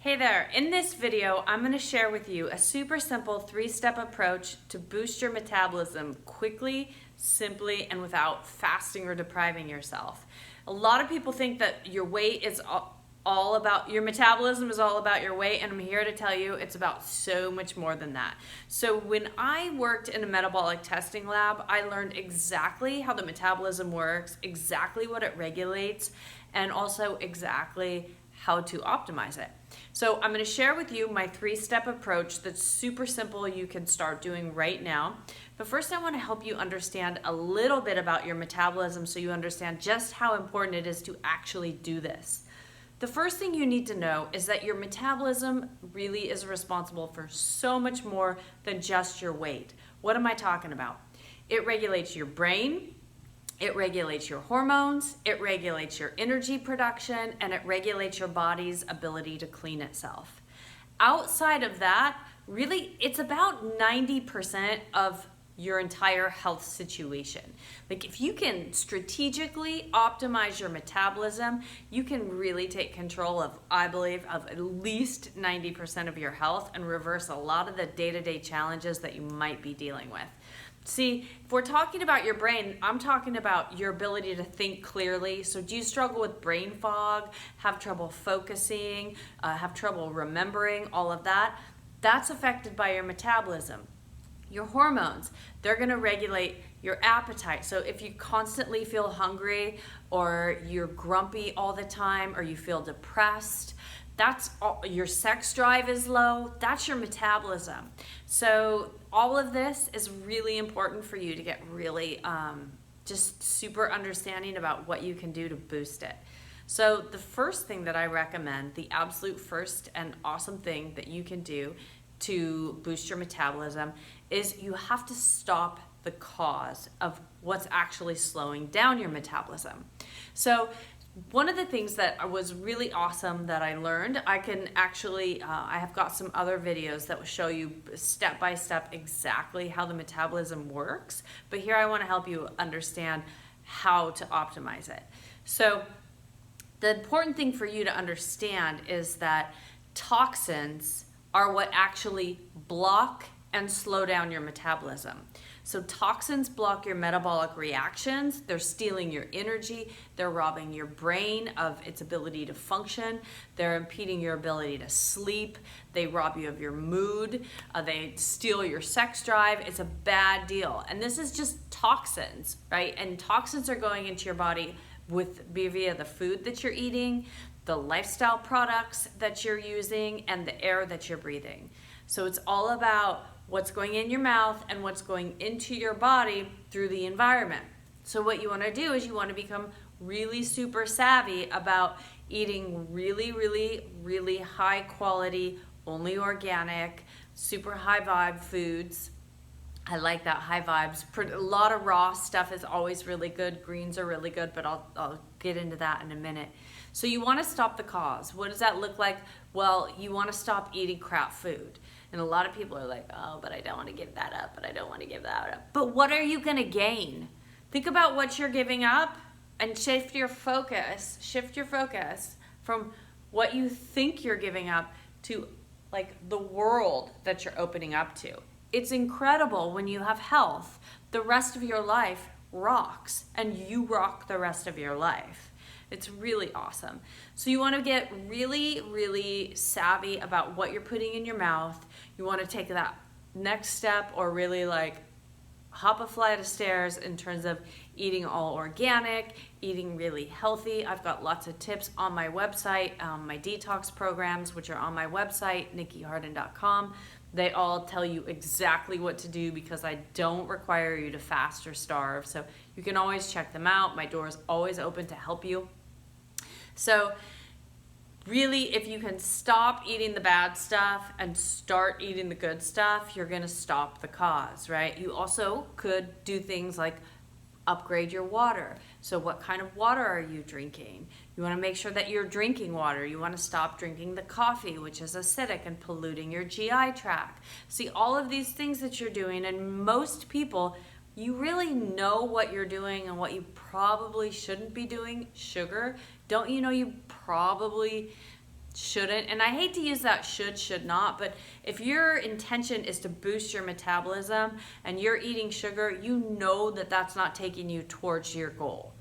Hey there, in this video, I'm going to share with you a super simple 3-step approach to boost your metabolism quickly, simply, and without fasting or depriving yourself. A lot of people think that your weight is all about, your metabolism is all about your weight, and I'm here to tell you it's about so much more than that. So when I worked in a metabolic testing lab, I learned exactly how the metabolism works, exactly what it regulates, and also exactly how to optimize it. So I'm going to share with you my 3-step approach that's super simple you can start doing right now. But first I want to help you understand a little bit about your metabolism so you understand just how important it is to actually do this. The first thing you need to know is that your metabolism really is responsible for so much more than just your weight. What am I talking about? It regulates your brain, it regulates your hormones, it regulates your energy production, and it regulates your body's ability to clean itself. Outside of that, really, it's about 90% of your entire health situation. Like if you can strategically optimize your metabolism, you can really take control of, I believe, of at least 90% of your health and reverse a lot of the day-to-day challenges that you might be dealing with. See, if we're talking about your brain, I'm talking about your ability to think clearly. So do you struggle with brain fog, have trouble focusing, have trouble remembering, all of that? That's affected by your metabolism. Your hormones, they're going to regulate your appetite. So if you constantly feel hungry or you're grumpy all the time or you feel depressed, that's all, your sex drive is low, that's your metabolism. So all of this is really important for you to get really just super understanding about what you can do to boost it. So the first thing that I recommend, the absolute first and awesome thing that you can do to boost your metabolism is you have to stop the cause of what's actually slowing down your metabolism. So one of the things that was really awesome that I learned, I can actually, I have got some other videos that will show you step by step exactly how the metabolism works, but here I want to help you understand how to optimize it. So the important thing for you to understand is that toxins are what actually block and slow down your metabolism. So toxins block your metabolic reactions, they're stealing your energy, they're robbing your brain of its ability to function, they're impeding your ability to sleep, they rob you of your mood, they steal your sex drive. It's a bad deal. And this is just toxins, right? And toxins are going into your body via the food that you're eating, the lifestyle products that you're using, and the air that you're breathing. So it's all about what's going in your mouth and what's going into your body through the environment. So what you want to do is you want to become really super savvy about eating really high quality, only organic, super high vibe foods. I like that, high vibes. A lot of raw stuff is always really good. Greens are really good, but I'll get into that in a minute. So you want to stop the cause. What does that look like? Well, you want to stop eating crap food. And a lot of people are like, oh, but I don't want to give that up, but I don't want to give that up. But what are you going to gain? Think about what you're giving up and shift your focus from what you think you're giving up to like the world that you're opening up to. It's incredible when you have health. The rest of your life rocks, and you rock the rest of your life. It's really awesome. So you want to get really savvy about what you're putting in your mouth. You want to take that next step or really like hop a flight of stairs in terms of eating all organic, eating really healthy. I've got lots of tips on my website, my detox programs, which are on my website, nikkiharden.com. They all tell you exactly what to do because I don't require you to fast or starve. So you can always check them out. My door is always open to help you. So really, if you can stop eating the bad stuff and start eating the good stuff, you're going to stop the cause, right? You also could do things like upgrade your water. So what kind of water are you drinking? You want to make sure that you're drinking water. You want to stop drinking the coffee, which is acidic and polluting your GI tract. See, all of these things that you're doing, and most people, you really know what you're doing and what you probably shouldn't be doing. Sugar, don't you know you probably shouldn't, and I hate to use that should not, but if your intention is to boost your metabolism and you're eating sugar, you know that that's not taking you towards your goal.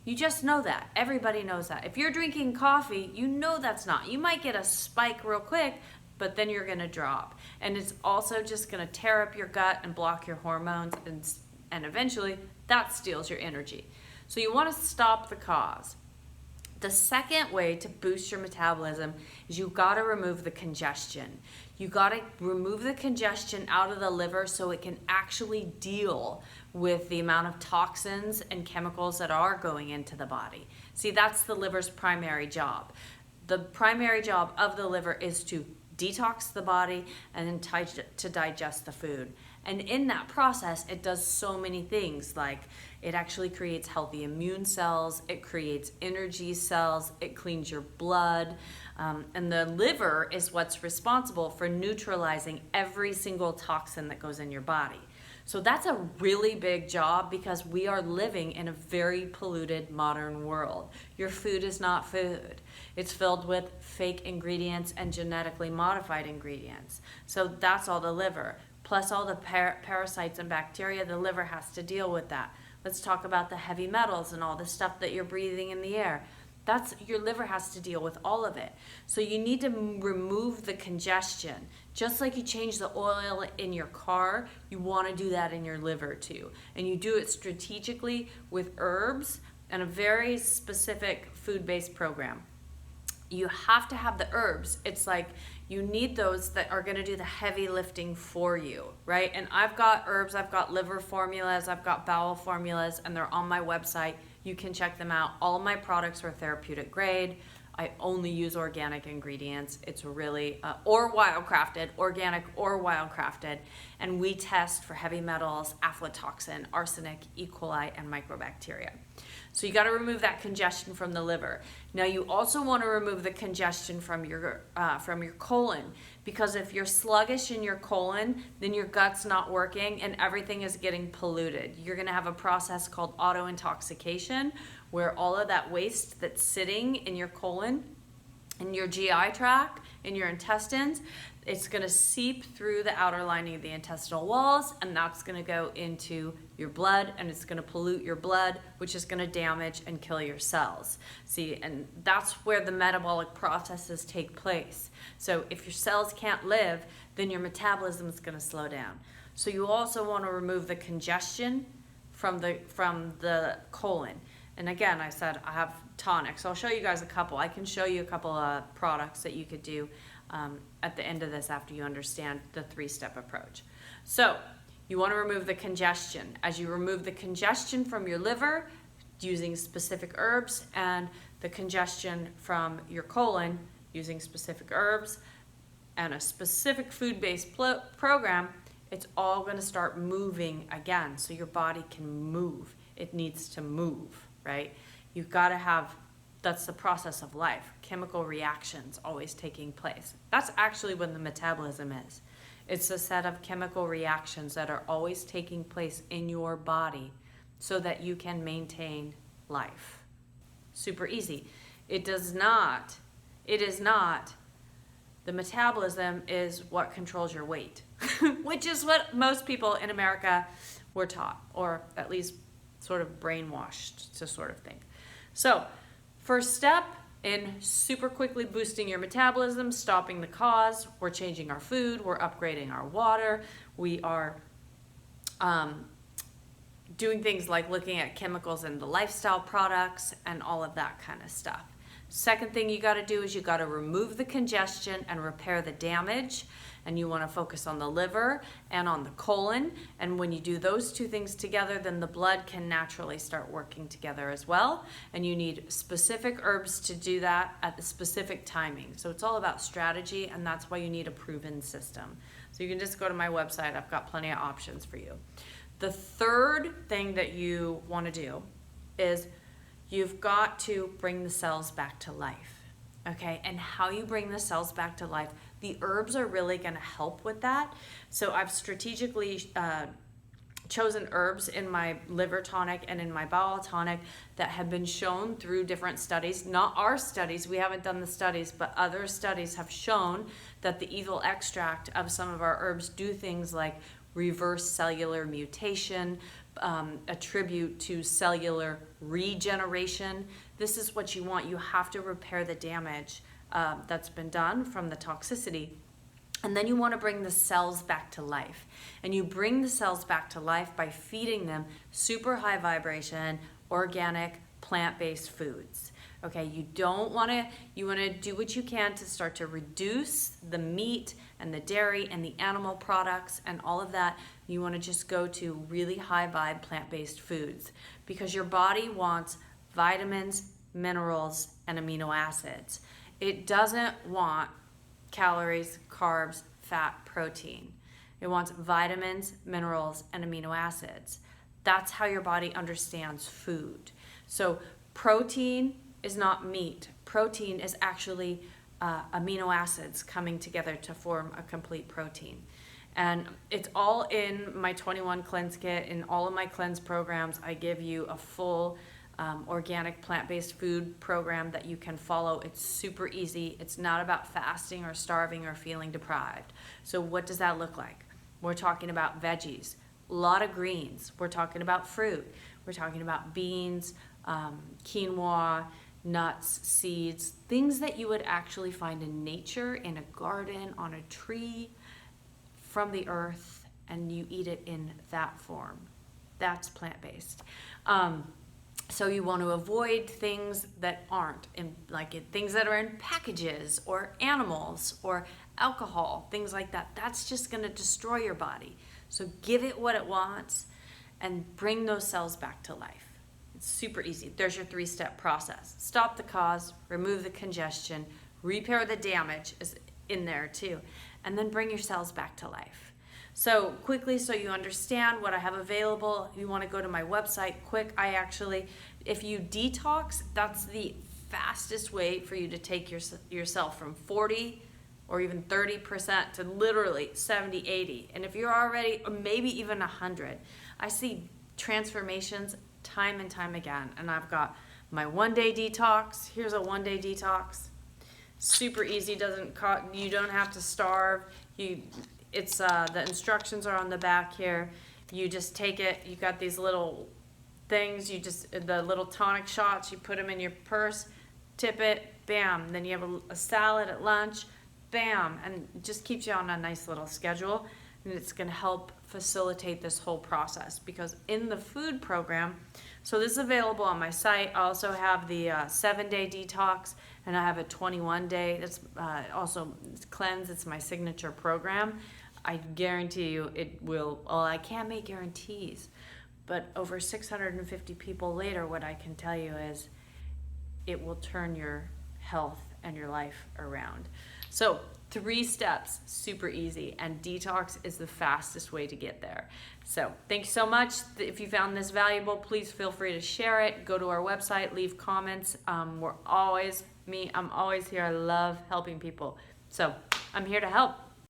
You just know that. Everybody knows that. If you're drinking coffee, you know that's not. You might get a spike real quick, but then you're gonna drop. And it's also just gonna tear up your gut and block your hormones, and eventually that steals your energy. So you wanna stop the cause. The second way to boost your metabolism is you gotta remove the congestion. You gotta remove the congestion out of the liver so it can actually deal with the amount of toxins and chemicals that are going into the body. See, that's the liver's primary job. The primary job of the liver is to detox the body and then to digest the food. And in that process, it does so many things, like it actually creates healthy immune cells, it creates energy cells, it cleans your blood, and the liver is what's responsible for neutralizing every single toxin that goes in your body. So that's a really big job because we are living in a very polluted modern world. Your food is not food. It's filled with fake ingredients and genetically modified ingredients. So that's all the liver. Plus all the parasites and bacteria, the liver has to deal with that. Let's talk about the heavy metals and all the stuff that you're breathing in the air. Your liver has to deal with all of it. So you need to remove the congestion. Just like you change the oil in your car, you want to do that in your liver too. And you do it strategically with herbs and a very specific food-based program. You have to have the herbs. It's like you need those that are going to do the heavy lifting for you, right? And I've got herbs, I've got liver formulas, I've got bowel formulas, and they're on my website. You can check them out. All of my products are therapeutic grade. I only use organic ingredients. It's really, or wildcrafted, organic or wildcrafted. And we test for heavy metals, aflatoxin, arsenic, E. coli, and microbacteria. So you got to remove that congestion from the liver. Now you also want to remove the congestion from your colon, because if you're sluggish in your colon, then your gut's not working and everything is getting polluted. You're going to have a process called autointoxication, where all of that waste that's sitting in your colon, in your GI tract, in your intestines, it's going to seep through the outer lining of the intestinal walls, and that's going to go into your blood, and it's going to pollute your blood, which is going to damage and kill your cells. See, and that's where the metabolic processes take place. So if your cells can't live, then your metabolism is going to slow down. So you also want to remove the congestion from the colon. And again, I said I have tonics. I'll show you guys a couple. I can show you a couple of products that you could do at the end of this after you understand the three-step approach. So you want to remove the congestion. As you remove the congestion from your liver using specific herbs, and the congestion from your colon using specific herbs and a specific food-based program, it's all going to start moving again. So your body can move. It needs to move, right? You've got to have, that's the process of life. Chemical reactions always taking place. That's actually when the metabolism is. It's a set of chemical reactions that are always taking place in your body so that you can maintain life. Super easy. It is not, the metabolism is what controls your weight, which is what most people in America were taught, or at least sort of brainwashed to sort of think. So, first step in super quickly boosting your metabolism, stopping the cause, we're changing our food, we're upgrading our water, we are doing things like looking at chemicals in the lifestyle products and all of that kind of stuff. Second thing you got to do is you got to remove the congestion and repair the damage, and you want to focus on the liver and on the colon. And when you do those two things together, then the blood can naturally start working together as well. And you need specific herbs to do that at the specific timing. So it's all about strategy, and that's why you need a proven system. So you can just go to my website. I've got plenty of options for you. The third thing that you want to do is you've got to bring the cells back to life, okay? And how you bring the cells back to life, the herbs are really gonna help with that. So I've strategically chosen herbs in my liver tonic and in my bowel tonic that have been shown through different studies, not our studies, we haven't done the studies, but other studies have shown that the ethyl extract of some of our herbs do things like reverse cellular mutation, attribute to cellular regeneration. This is what you want. You have to repair the damage that's been done from the toxicity. And then you want to bring the cells back to life. And you bring the cells back to life by feeding them super high vibration, organic, plant-based foods. Okay, you want to do what you can to start to reduce the meat and the dairy and the animal products and all of that. You want to just go to really high vibe plant-based foods because your body wants vitamins, minerals, and amino acids. It doesn't want calories, carbs, fat, protein. It wants vitamins, minerals, and amino acids. That's how your body understands food. So protein is not meat. Protein is actually amino acids coming together to form a complete protein. And it's all in my 21 cleanse kit. In all of my cleanse programs, I give you a full organic plant-based food program that you can follow. It's super easy. It's not about fasting or starving or feeling deprived. So what does that look like? We're talking about veggies, a lot of greens. We're talking about fruit. We're talking about beans, quinoa, nuts, seeds, things that you would actually find in nature, in a garden, on a tree, from the earth, and you eat it in that form. That's plant-based. So you want to avoid things that aren't, things that are in packages or animals or alcohol, things like that. That's just going to destroy your body. So give it what it wants and bring those cells back to life. It's super easy. There's your 3-step process. Stop the cause, remove the congestion, repair the damage is in there too, and then bring your cells back to life. So quickly, so you understand what I have available, you want to go to my website quick. If you detox, that's the fastest way for you to take yourself from 40 or even 30% to literally 70, 80. And if you're already, or maybe even 100, I see transformations time and time again. And I've got my 1-day detox. Here's a 1-day detox. Super easy, you don't have to starve. The instructions are on the back here. You just take it, you got these little things, the little tonic shots, you put them in your purse, tip it, bam. Then you have a salad at lunch, bam. And it just keeps you on a nice little schedule. And it's gonna help facilitate this whole process because in the food program, so this is available on my site. I also have the 7-day detox and I have a 21-day, that's also cleanse, it's my signature program. I guarantee you it will, I can't make guarantees, but over 650 people later, what I can tell you is it will turn your health and your life around. So 3 steps, super easy, and detox is the fastest way to get there. So thank you so much. If you found this valuable, please feel free to share it. Go to our website, leave comments. I'm always here. I love helping people. So I'm here to help.